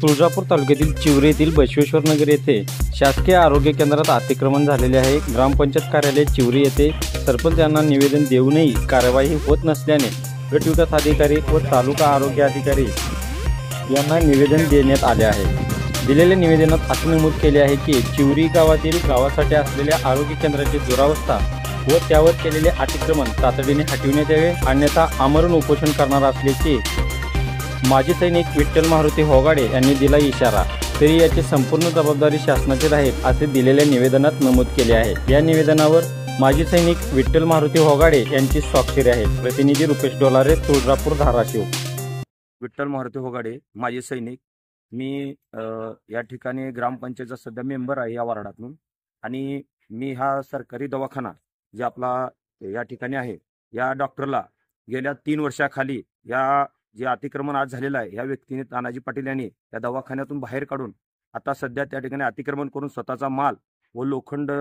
तुळजापूर तालुक्यातील चिवरे येथील बसवेश्वर नगर येथे शासकीय आरोग्य केंद्रात अतिक्रमण झालेले आहे। ग्रामपंचायत कार्यालय चिवरे येथे सरपंच यांना निवेदन देऊनही कार्यवाही होत नसल्याने गट विकास अधिकारी व तालुका आरोग्य अधिकारी यांना निवेदन देण्यात आले आहे। दिलेल्या निवेदनात असे नमूद केले आहे की चिवरी गावातील गावासाठी असलेल्या आरोग्य केंद्राची दुरावस्था व त्यावर केलेले अतिक्रमण तातडीने हटविण्यात यावे, अन्यथा आमरण उपोषण करणार असल्याचे माजी सैनिक विठ्ठल मारुती होगाडे यांनी दिला इशारा। तरी याची संपूर्ण जबाबदारी शासनाची राहील असे दिलेल्या निवेदनात नमूद केले आहे। या निवेदनावर माजी सैनिक विठ्ठल मारुती होगाडे यांची स्वाक्षरी आहे। प्रतिनिधी रुपेश डोलारे, तुळजापूर, धाराशिव। विठ्ठल मारुती होगाडे, माजी सैनिक। मी या ठिकाणी ग्रामपंचायतचा सध्या मेंबर आहे या वार्डातून, आणि मी हा सरकारी दवाखाना जे आपला या ठिकाणी आहे या डॉक्टरला गेल्या 3 वर्षाखाली या जे अतिक्रमण आज झालेलं आहे या व्यक्तीने, तानाजी पाटील यांनी या दवाखान्यातून बाहेर काढून आता सध्या त्या ठिकाणी अतिक्रमण करून स्वतःचा माल व लोखंड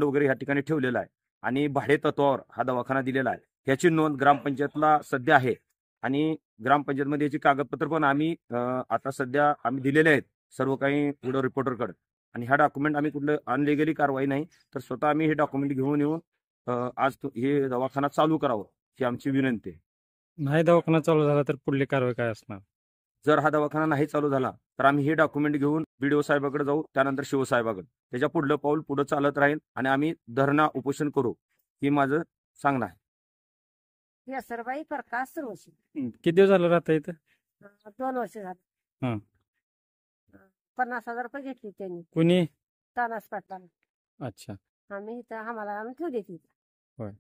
वगैरे या ठिकाणी ठेवलेला आहे आणि भाडे तत्वावर हा दवाखाना दिलेला आहे। याची नोंद ग्रामपंचायतला सध्या आहे आणि ग्रामपंचायतमध्ये याची कागदपत्र पण आम्ही आता सध्या आम्ही दिलेले आहेत सर्व काही व्हिडिओ रिपोर्टरकडे। आणि हा डॉक्युमेंट आम्ही कुठलं अनलिगली कारवाई नाही तर स्वतः आम्ही हे डॉक्युमेंट घेऊन येऊन आज हे दवाखाना चालू करावं ही आमची विनंती आहे। नाही दवाखाना चालू झाला तर पुढली कारवाई काय असणार? जर हा दवाखाना नाही चालू झाला तर आम्ही हे डॉक्युमेंट घेऊन बीडीओ साहेबाकडे जाऊ, त्यानंतर शिवसाहेबाकडे, त्याच्या पुढलं पाऊल पुढे चालत राहील आणि आम्ही धरणा उपोषण करू ही माझं सांगणं आहे। सरबाई प्रकाश रोशी। किती दिवस झालं राहता इथं? 2 वर्ष झाली। 50,000 रुपये घेतली त्यांनी। कुणी? तानास पाटला। अच्छा। आम्ही इथं आम्हाला ठेवली ती। होय।